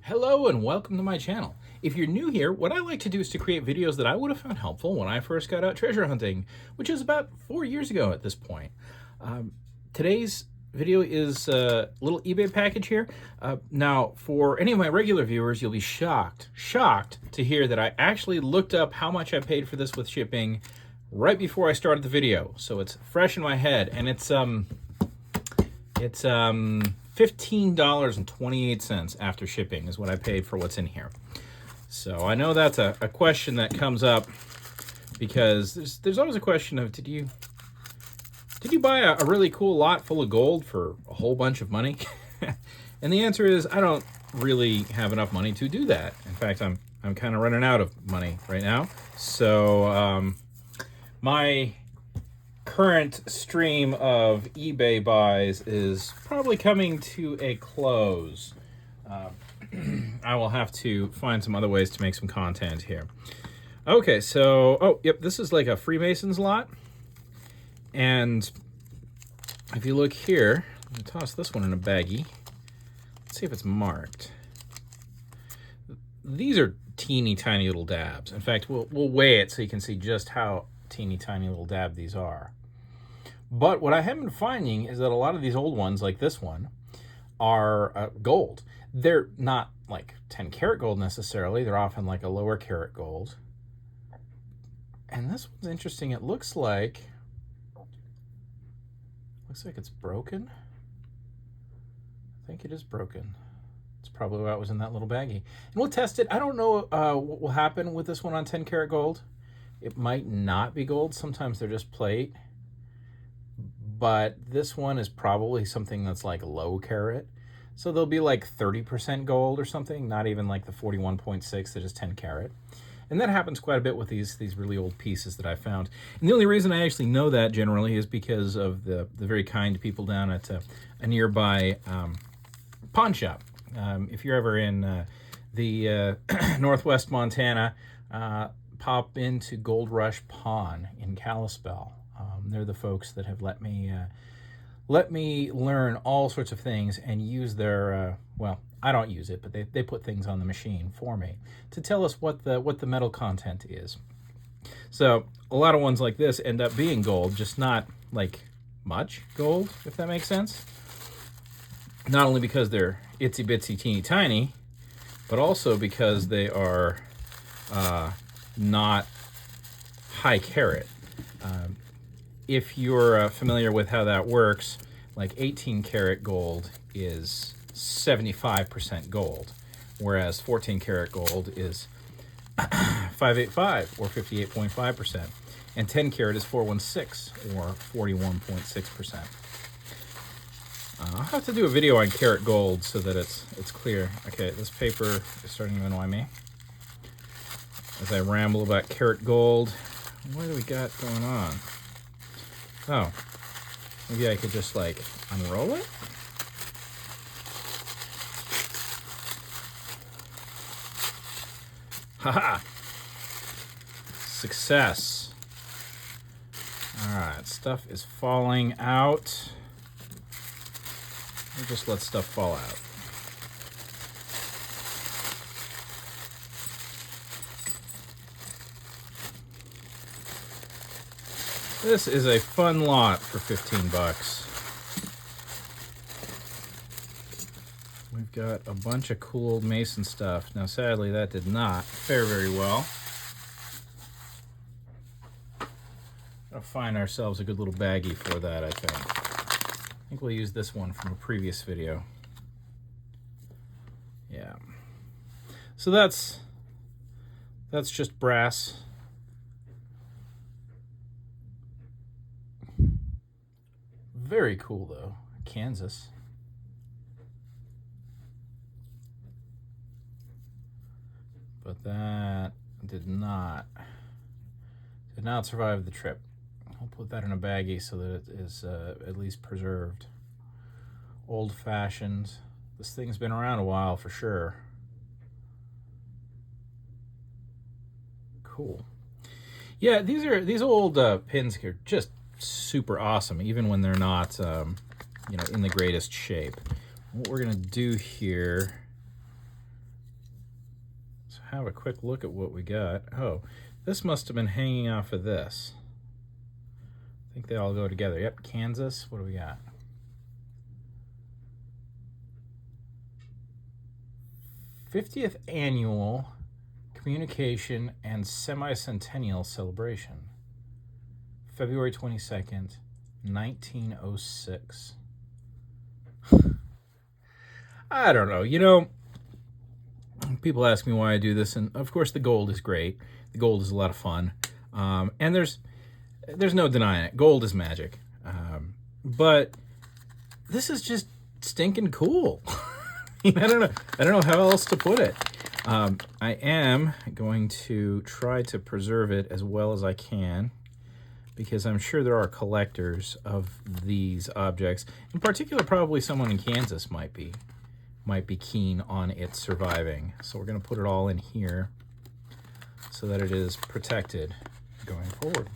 Hello and welcome to my channel. If you're new here, what I like to do is to create videos that I would have found helpful when I first got out treasure hunting, which is about 4 years ago at this point. Today's video is a little eBay package here. Now, for any of my regular viewers, you'll be shocked to hear that I actually looked up how much I paid for this with shipping right before I started the video. So it's fresh in my head, and it's $15.28 after shipping is what I paid for what's in here. So I know that's a question that comes up because there's always a question of, did you buy a really cool lot full of gold for a whole bunch of money? And the answer is, I don't really have enough money to do that. In fact, I'm kind of running out of money right now. So my current stream of eBay buys is probably coming to a close. I will have to find some other ways to make some content here. Okay, so, oh, yep, this is like a Freemason's lot. And if you look here, I'm gonna toss this one in a baggie. Let's see if it's marked. These are teeny tiny little dabs. In fact, we'll weigh it so you can see just how teeny tiny little dab these are. But what I have been finding is that a lot of these old ones, like this one, are gold. They're not like 10 karat gold necessarily. They're often like a lower karat gold. And this one's interesting. It looks like it's broken. I think it is broken. It's probably why it was in that little baggie. And we'll test it. I don't know what will happen with this one on 10 karat gold. It might not be gold. Sometimes they're just plate. But this one is probably something that's like low karat. So they'll be like 30% gold or something, not even like the 41.6 that is 10 karat. And that happens quite a bit with these really old pieces that I found. And the only reason I actually know that generally is because of the very kind people down at a nearby pawn shop. If you're ever in the Northwest Montana, pop into Gold Rush Pawn in Kalispell. They're the folks that have let me learn all sorts of things and use their, well, I don't use it, but they put things on the machine for me to tell us what the metal content is. So a lot of ones like this end up being gold, just not like much gold, if that makes sense. Not only because they're itsy bitsy teeny tiny, but also because they are not high karat. If you're familiar with how that works, like 18 karat gold is 75% gold, whereas 14 karat gold is 585 or 58.5%, and 10 karat is 416 or 41.6%. I'll have to do a video on karat gold so that it's clear. Okay, this paper is starting to annoy me as I ramble about karat gold. What do we got going on? Oh, maybe I could just like unroll it? Haha! Success. Alright, stuff is falling out. We'll just let stuff fall out. This is a fun lot for 15 bucks. We've got a bunch of cool old Mason stuff. Now, sadly, that did not fare very well. Gotta find ourselves a good little baggie for that, I think. I think we'll use this one from a previous video. Yeah. So that's just brass. Very cool, though. Kansas. But that did not survive the trip. I'll put that in a baggie so that it is at least preserved. Old-fashioned. This thing's been around a while for sure. Cool. Yeah, these old pins here just super awesome, even when they're not, you know, in the greatest shape. what we're going to do here is have a quick look at what we got. Oh, this must have been hanging off of this. I think they all go together. Yep, Kansas. What do we got? 50th Annual Communication and Semi-Centennial Celebration. February 22nd, 1906. I don't know. You know, people ask me why I do this, and of course the gold is great. The gold is a lot of fun. And there's no denying it. Gold is magic. But this is just stinking cool. I don't know how else to put it. I am going to try to preserve it as well as I can, because I'm sure there are collectors of these objects. In particular, probably someone in Kansas might be keen on it surviving. So we're going to put it all in here so that it is protected going forward.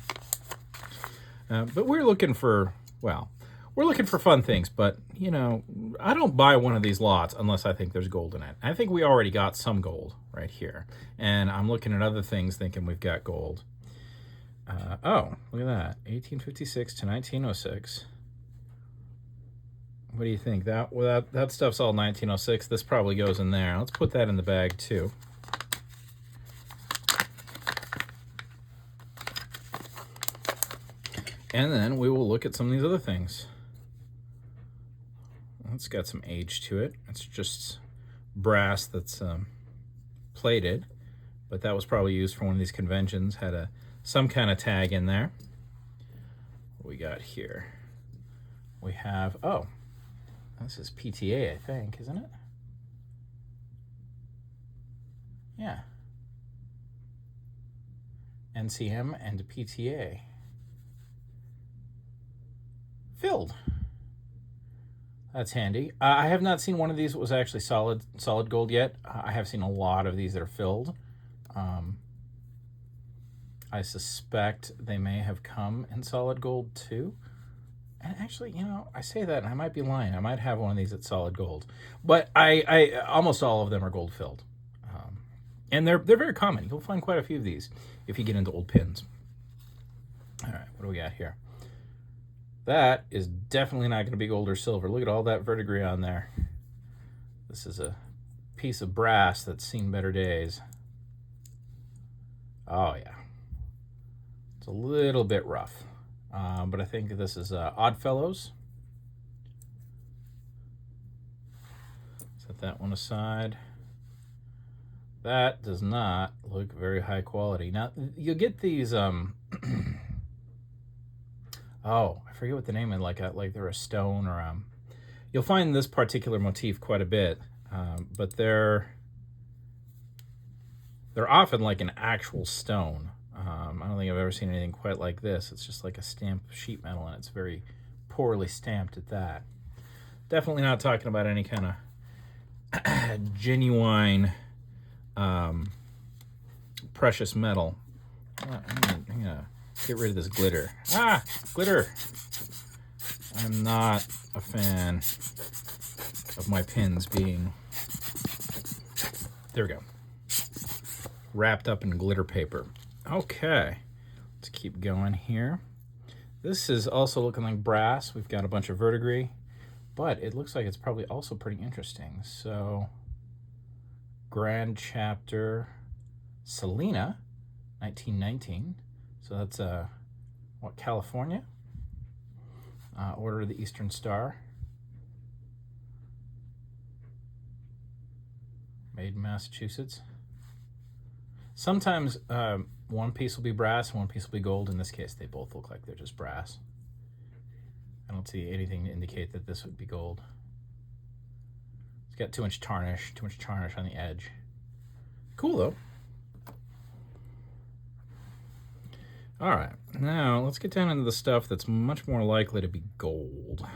But we're looking for, well, we're looking for fun things, but, you know, I don't buy one of these lots unless I think there's gold in it. I think we already got some gold right here. And I'm looking at other things thinking we've got gold. Oh, look at that. 1856 to 1906. What do you think? That stuff's all 1906. This probably goes in there. Let's put that in the bag, too. And then we will look at some of these other things. It's got some age to it. It's just brass that's plated, but that was probably used for one of these conventions. Had some kind of tag in there. What we got here? We have, oh, this is PTA, I think, isn't it? Yeah. NCM and PTA. Filled. That's handy. I have not seen one of these that was actually solid gold yet. I have seen a lot of these that are filled. I suspect they may have come in solid gold too. And actually, you know, I say that and I might be lying. I might have one of these that's solid gold. But I almost all of them are gold filled. And they're very common. You'll find quite a few of these if you get into old pins. All right, what do we got here? That is definitely not going to be gold or silver. Look at all that verdigris on there. This is a piece of brass that's seen better days. Oh, yeah. It's a little bit rough. But I think this is Oddfellows. Set that one aside. That does not look very high quality. Now, you'll get these... Oh, I forget what the name is, like they're a stone or you'll find this particular motif quite a bit, but they're often like an actual stone. I don't think I've ever seen anything quite like this. It's just like a stamped sheet metal, and it's very poorly stamped at that. Definitely not talking about any kind of genuine precious metal. I'm gonna get rid of this glitter. Ah, glitter! I'm not a fan of my pins being, there we go, wrapped up in glitter paper. Okay, let's keep going here. This is also looking like brass. We've got a bunch of verdigris, but it looks like it's probably also pretty interesting. So, Grand Chapter Salina, 1919. So that's, what, California? Order of the Eastern Star. Made in Massachusetts. Sometimes one piece will be brass and one piece will be gold. In this case, they both look like they're just brass. I don't see anything to indicate that this would be gold. It's got too much tarnish on the edge. Cool, though. All right, now let's get down into the stuff that's much more likely to be gold.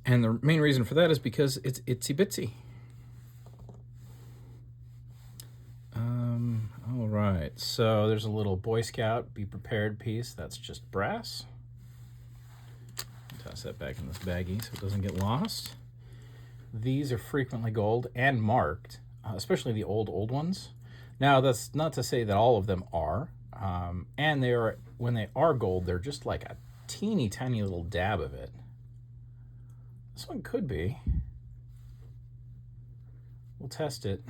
And the main reason for that is because it's itsy bitsy. All right, so there's a little Boy Scout Be Prepared piece. That's just brass. toss that back in this baggie so it doesn't get lost. These are frequently gold and marked, especially the old ones. Now, that's not to say that all of them are. And they are, when they are gold, they're just like a teeny tiny little dab of it. This one could be. We'll test it.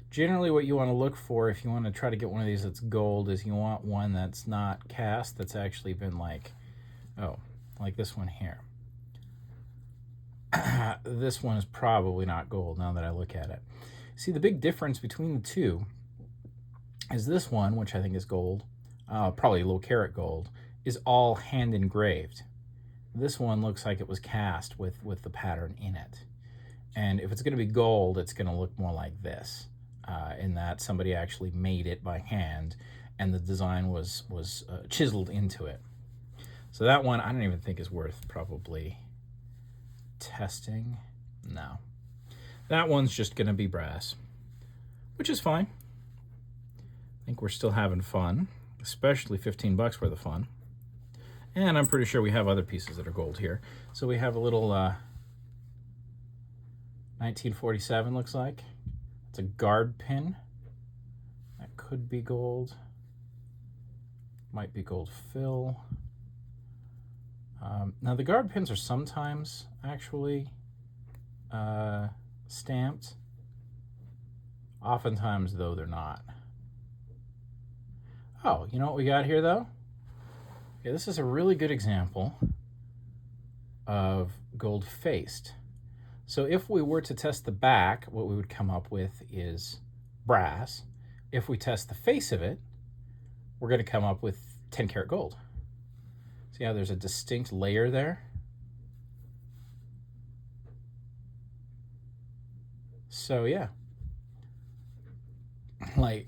Generally what you want to look for if you want to try to get one of these that's gold is you want one that's not cast, that's actually been like this one here. This one is probably not gold now that I look at it. See, the big difference between the two is this one, which I think is gold, probably low-karat gold, is all hand engraved. This one looks like it was cast with the pattern in it. And if it's going to be gold, it's going to look more like this, in that somebody actually made it by hand and the design was chiseled into it. So that one I don't even think is worth probably testing. No. That one's just going to be brass, which is fine. I think we're still having fun, especially 15 bucks worth of fun. And I'm pretty sure we have other pieces that are gold here. So we have a little 1947 looks like. It's a guard pin. That could be gold. Might be gold fill. Now the guard pins are sometimes actually stamped. Oftentimes though they're not. Oh, you know what we got here though? Okay, this is a really good example of gold faced. So if we were to test the back, what we would come up with is brass. If we test the face of it, we're going to come up with 10 karat gold. See how there's a distinct layer there? So yeah, like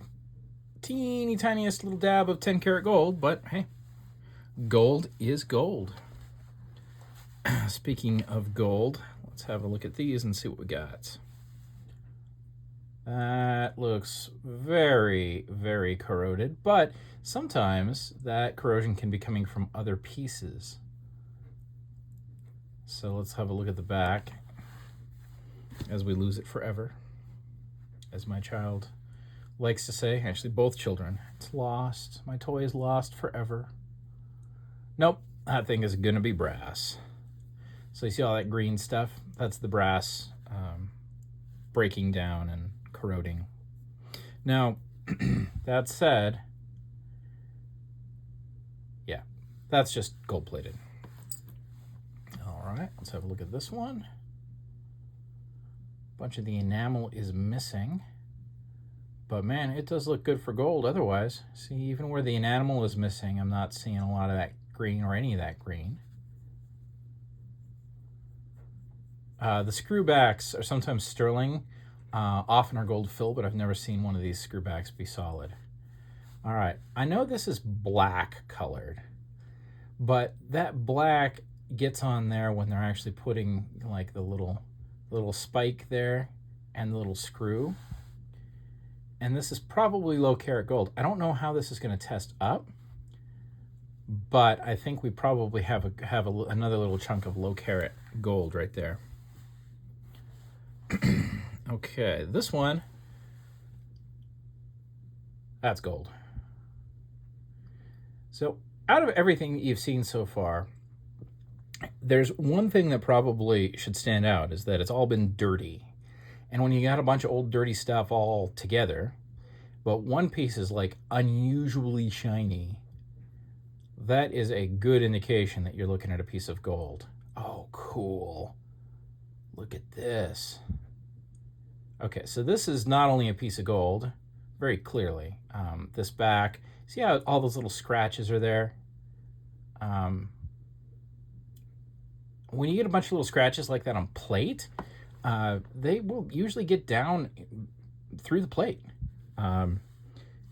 teeny tiniest little dab of 10 karat gold, but hey, gold is gold. Speaking of gold, let's have a look at these and see what we got. That looks very, very corroded, but sometimes that corrosion can be coming from other pieces. So let's have a look at the back as we lose it forever. As my child likes to say, actually both children, it's lost. My toy is lost forever. Nope, that thing is gonna be brass. So you see all that green stuff? That's the brass breaking down and corroding. Now, that said, yeah, that's just gold plated. All right, let's have a look at this one. A bunch of the enamel is missing, but man, it does look good for gold otherwise. See, even where the enamel is missing, I'm not seeing a lot of that green or any of that green. The screwbacks are sometimes sterling, often are gold fill, but I've never seen one of these screwbacks be solid. All right, I know this is black colored, but that black gets on there when they're actually putting like the little spike there and the little screw. And this is probably low karat gold. I don't know how this is going to test up, but I think we probably have another little chunk of low karat gold right there. Okay, this one, that's gold. So out of everything that you've seen so far, there's one thing that probably should stand out, is that it's all been dirty. And when you got a bunch of old dirty stuff all together, but one piece is like unusually shiny, that is a good indication that you're looking at a piece of gold. Oh, cool. Look at this. Okay, so this is not only a piece of gold, very clearly. This back, see how all those little scratches are there? When you get a bunch of little scratches like that on plate, they will usually get down through the plate.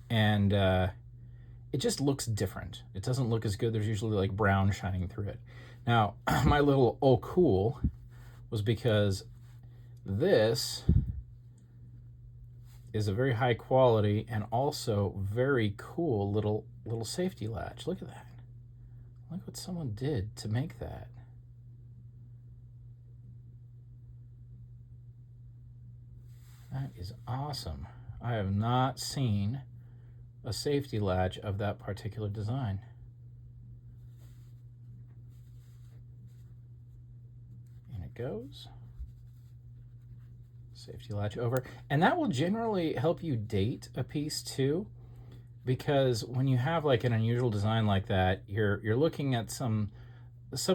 It just looks different. It doesn't look as good. There's usually like brown shining through it. Now, my little oh cool was because this is a very high quality and also very cool little safety latch. Look at that. Look what someone did to make that. That is awesome. I have not seen a safety latch of that particular design. And it goes. Safety latch over. And that will generally help you date a piece too, because when you have like an unusual design like that, you're looking at some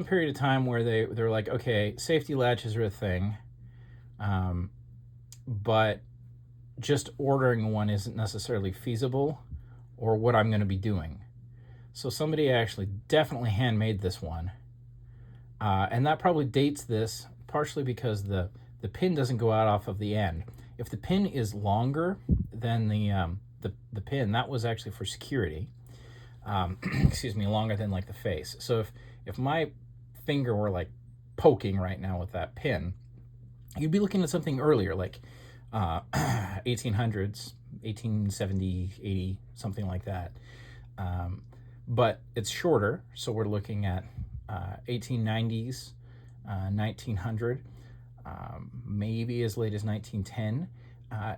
period of time where they're like, okay, safety latches are a thing, but just ordering one isn't necessarily feasible or what I'm going to be doing. So somebody actually definitely handmade this one, and that probably dates this partially because the pin doesn't go out off of the end. If the pin is longer than the pin, that was actually for security. Excuse me, longer than like the face. So if my finger were like poking right now with that pin, you'd be looking at something earlier, like 1800s, 1870, 80, something like that. But it's shorter, so we're looking at 1890s, 1900, maybe as late as 1910.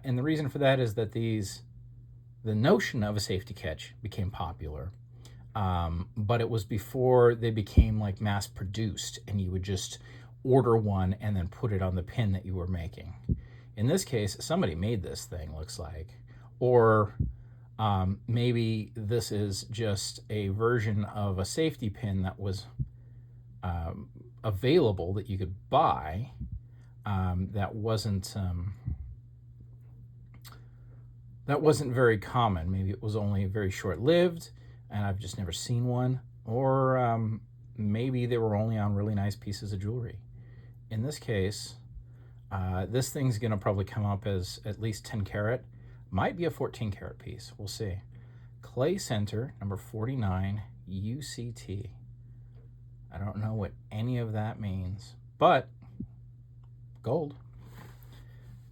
And the reason for that is that the notion of a safety catch became popular, but it was before they became like mass produced and you would just order one and then put it on the pin that you were making. In this case, somebody made this thing, looks like, or maybe this is just a version of a safety pin that was available that you could buy, that wasn't very common. Maybe it was only very short-lived and I've just never seen one, or maybe they were only on really nice pieces of jewelry. In this case, this thing's gonna probably come up as at least 10 karat, might be a 14 karat piece, we'll see. Clay Center, number 49, UCT. I don't know what any of that means, but gold.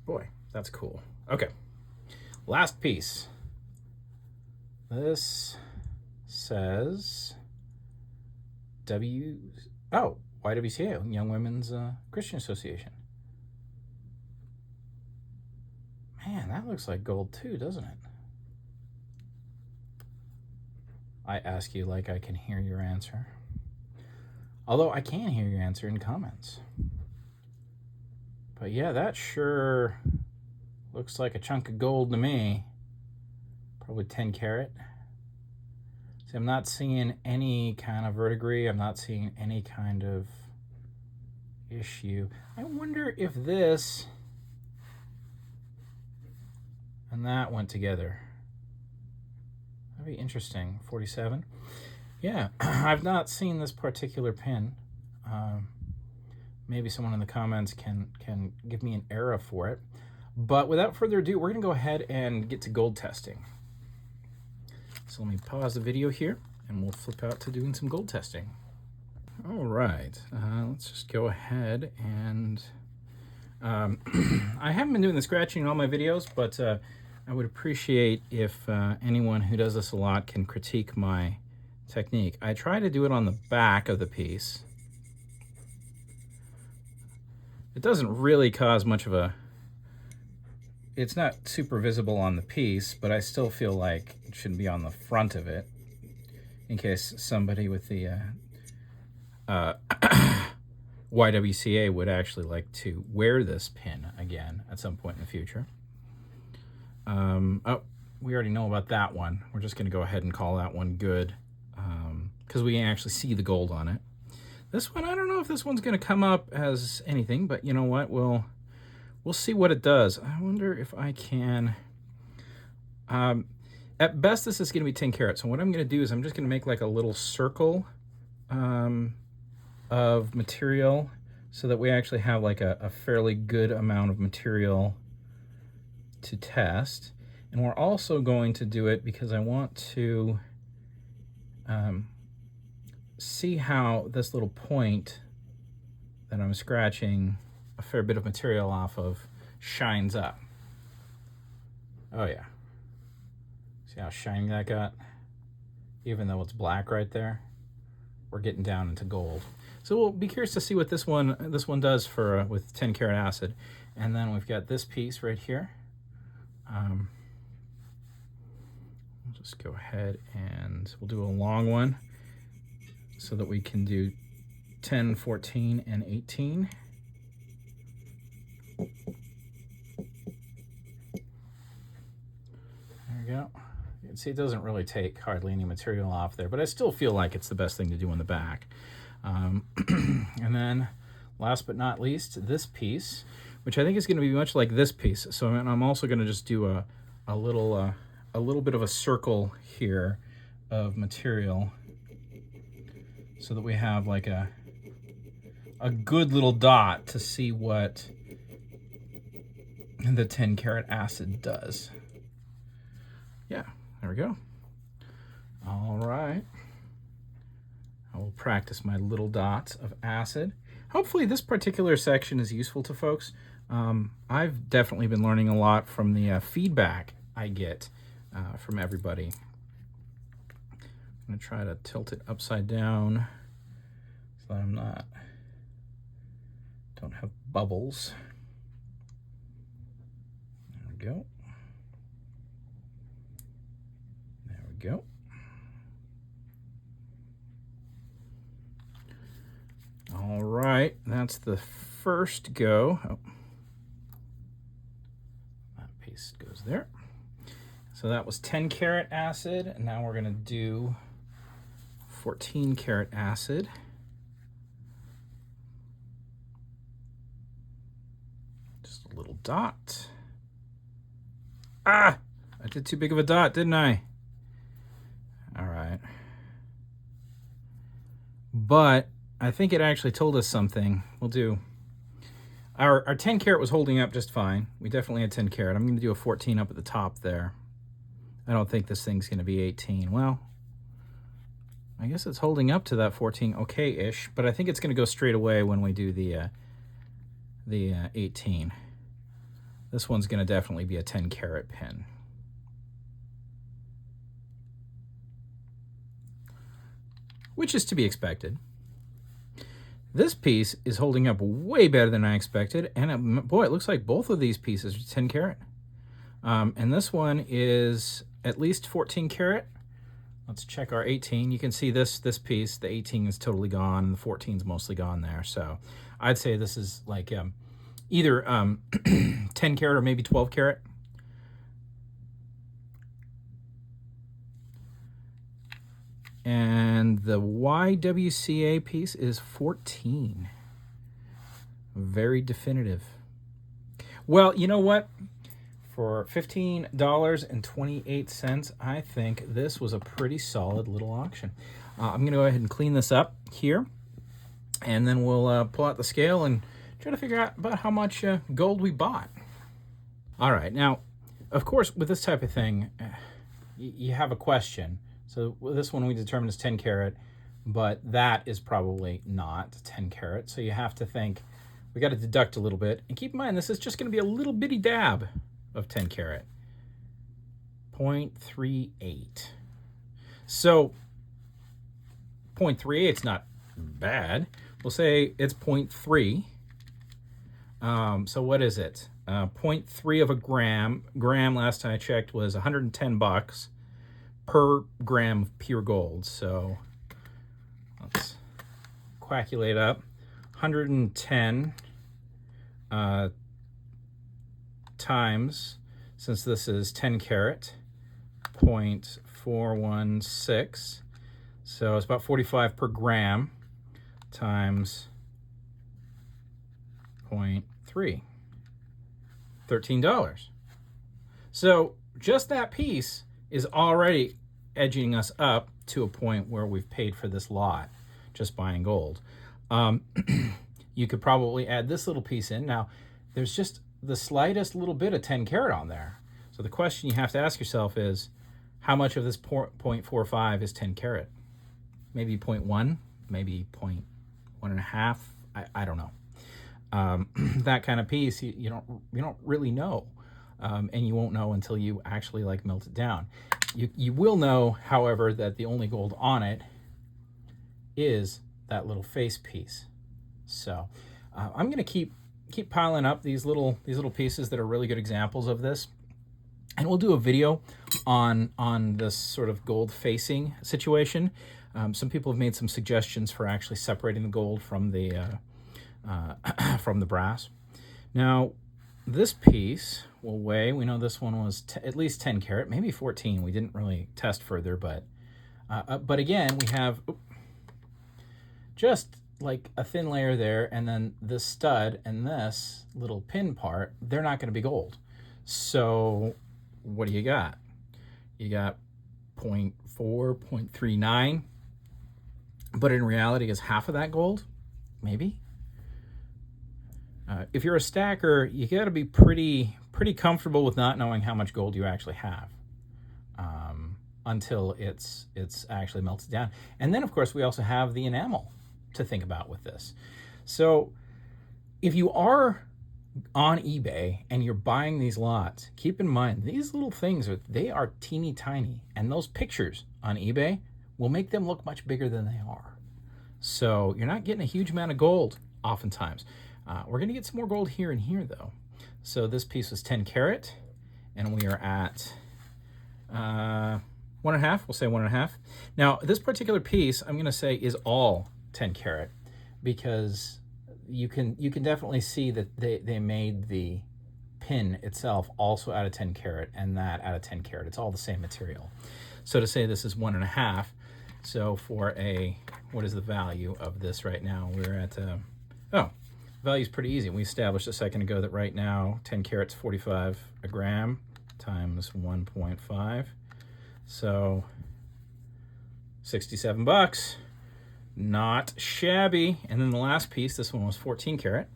Boy, that's cool. Okay, last piece. This says YWCA, Young Women's Christian Association. Man, that looks like gold too, doesn't it? I ask you like I can hear your answer. Although I can hear your answer in comments. But yeah, that sure looks like a chunk of gold to me. Probably 10 karat. See, I'm not seeing any kind of verdigris. I'm not seeing any kind of issue. I wonder if this and that went together. That'd be interesting. 47. Yeah, I've not seen this particular pin. Maybe someone in the comments can give me an era for it. But without further ado, we're gonna go ahead and get to gold testing. So let me pause the video here and we'll flip out to doing some gold testing. All right, let's just go ahead and I haven't been doing the scratching in all my videos, but I would appreciate if anyone who does this a lot can critique my technique. I try to do it on the back of the piece. It doesn't really cause much of a... It's not super visible on the piece, but I still feel like it should be on the front of it in case somebody with the YWCA would actually like to wear this pin again at some point in the future. Oh, we already know about that one. We're just going to go ahead and call that one good because we can actually see the gold on it. This one, I don't know if this one's going to come up as anything, but you know what? We'll see what it does. I wonder if I can... at best, this is going to be 10 karat. So what I'm going to do is I'm just going to make like a little circle of material so that we actually have like a fairly good amount of material to test. And we're also going to do it because I want to see how this little point that I'm scratching a fair bit of material off of shines up. Oh yeah. See how shiny that got? Even though it's black right there. we're getting down into gold. So we'll be curious to see what this one does for with 10 karat acid. And then we've got this piece right here. We'll just go ahead and we'll do a long one so that we can do 10, 14, and 18. There we go. You can see it doesn't really take hardly any material off there, but I still feel like it's the best thing to do on the back. And then last but not least, this piece, which I think is going to be much like this piece. So I'm also going to just do a little bit of a circle here of material so that we have like a good little dot to see what the 10 karat acid does. Yeah, there we go. All right. I will practice my little dots of acid. Hopefully this particular section is useful to folks. I've definitely been learning a lot from the feedback I get from everybody. I'm going to try to tilt it upside down so that don't have bubbles. There we go. There we go. All right, that's the first go. Oh. That piece goes there. So that was 10 karat acid, and now we're gonna do 14 karat acid. Just a little dot. Ah, I did too big of a dot, didn't I? All right. But I think it actually told us something. We'll do, our 10 karat was holding up just fine. We definitely had 10 karat. I'm gonna do a 14 up at the top there. I don't think this thing's gonna be 18. Well, I guess it's holding up to that 14 okay-ish, but I think it's gonna go straight away when we do the 18. This one's gonna definitely be a 10 karat pin. Which is to be expected. This piece is holding up way better than I expected, and boy, it looks like both of these pieces are 10 karat. And this one is at least 14 karat. Let's check our 18. You can see this piece, the 18 is totally gone, and the 14 is mostly gone there. So I'd say this is like either 10 karat or maybe 12 karat. And the YWCA piece is 14. Very definitive. Well, you know what? For $15.28, I think this was a pretty solid little auction. I'm going to go ahead and clean this up here, and then we'll pull out the scale and try to figure out about how much gold we bought. All right, now, of course, with this type of thing, you have a question. So this one we determined is 10 karat, but that is probably not 10 karat. So you have to think, we got to deduct a little bit. And keep in mind, this is just going to be a little bitty dab of 10 karat. 0.38. So 0.38 is not bad. We'll say it's 0.3. So what is it? 0.3 of a gram. Gram, last time I checked, was 110 bucks. Per gram of pure gold. So let's calculate up. 110 times, since this is 10 karat, 0.416. So it's about 45 per gram times 0.3. $13. So just that piece is already edging us up to a point where we've paid for this lot just buying gold. You could probably add this little piece in. Now, there's just the slightest little bit of 10 karat on there. So the question you have to ask yourself is, how much of this 0.45 is 10 karat? Maybe 0.1, maybe 1.5, I don't know. That kind of piece, you don't really know. And you won't know until you actually like melt it down. You will know, however, that the only gold on it is that little face piece. So I'm going to keep piling up these little pieces that are really good examples of this, and we'll do a video on this sort of gold facing situation. Some people have made some suggestions for actually separating the gold from the from the brass. Now, this piece will weigh, we know this one was at least 10 karat, maybe 14. We didn't really test further, but again, we have just like a thin layer there, and then this stud and this little pin part, they're not going to be gold. So what do you got? You got 0.4, 0.39, but in reality is half of that gold, maybe? If you're a stacker, you got to be pretty comfortable with not knowing how much gold you actually have until it's actually melted down. And then, of course, we also have the enamel to think about with this. So if you are on eBay and you're buying these lots, keep in mind these little things they are teeny tiny, and those pictures on eBay will make them look much bigger than they are. So you're not getting a huge amount of gold oftentimes. We're going to get some more gold here and here, though. So this piece was 10 karat, and we are at 1.5. We'll say 1.5. Now, this particular piece, I'm going to say, is all 10 karat, because you can definitely see that they made the pin itself also out of 10 karat, and that out of 10 karat. It's all the same material. So to say this is 1.5, so for what is the value of this right now? We're at, value is pretty easy. We established a second ago that right now 10 karat's 45 a gram times 1.5. So 67 bucks. Not shabby. And then the last piece, this one was 14 karat.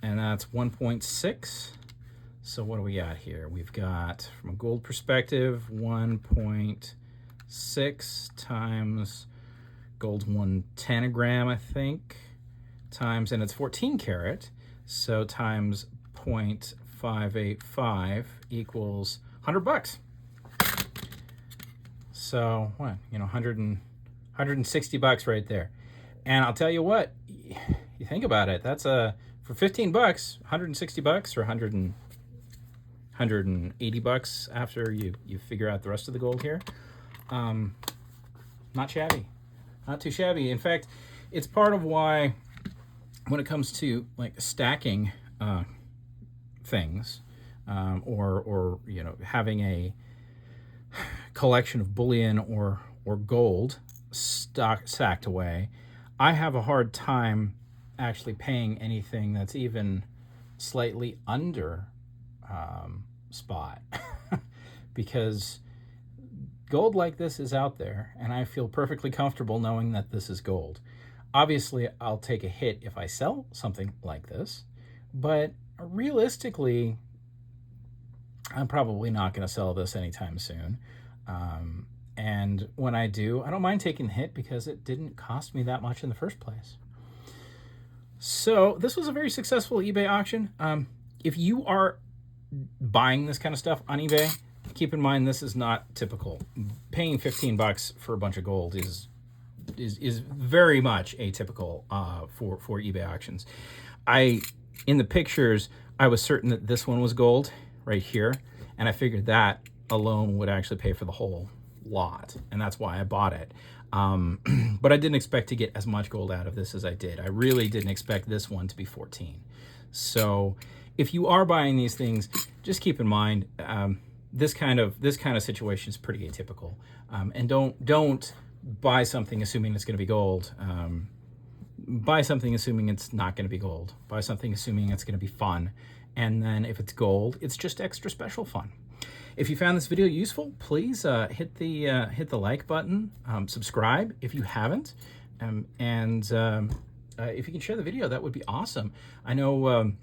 And that's 1.6. So what do we got here? We've got, from a gold perspective, 1.6 times gold's 110 a gram, I think, times, and it's 14 karat, so times 0.585 equals 100 bucks. So what, 160 bucks right there. And I'll tell you what, you think about it, that's for 15 bucks, 160 bucks, or 180 bucks after you figure out the rest of the gold here. Not shabby, not too shabby. In fact, it's part of why when it comes to like stacking things, or having a collection of bullion or gold stacked away, I have a hard time actually paying anything that's even slightly under spot because gold like this is out there, and I feel perfectly comfortable knowing that this is gold. Obviously, I'll take a hit if I sell something like this, but realistically, I'm probably not going to sell this anytime soon. And when I do, I don't mind taking the hit because it didn't cost me that much in the first place. So this was a very successful eBay auction. If you are buying this kind of stuff on eBay, keep in mind this is not typical. Paying 15 bucks for a bunch of gold is very much atypical for eBay auctions. In the pictures, I was certain that this one was gold right here, and I figured that alone would actually pay for the whole lot, and that's why I bought it. But I didn't expect to get as much gold out of this as I did. I really didn't expect this one to be 14. So if you are buying these things, just keep in mind this kind of situation is pretty atypical, and don't buy something assuming it's going to be gold. Buy something assuming it's not going to be gold. Buy something assuming it's going to be fun, and then if it's gold, it's just extra special fun. If you found this video useful, please hit the like button, subscribe if you haven't, and if you can share the video, that would be awesome. I know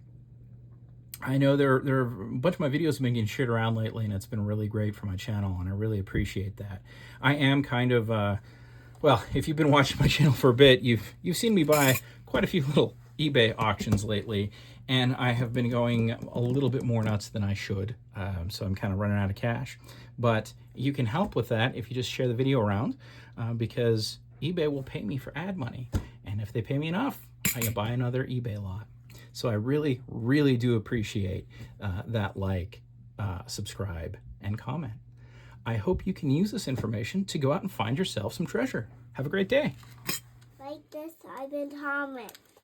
there are a bunch of my videos have been getting shared around lately, and it's been really great for my channel, and I really appreciate that. I am kind of well, if you've been watching my channel for a bit, you've seen me buy quite a few little eBay auctions lately, and I have been going a little bit more nuts than I should, so I'm kind of running out of cash. But you can help with that if you just share the video around, because eBay will pay me for ad money. And if they pay me enough, I can buy another eBay lot. So I really, really do appreciate that like, subscribe, and comment. I hope you can use this information to go out and find yourself some treasure. Have a great day. Like this, I've been Thomas.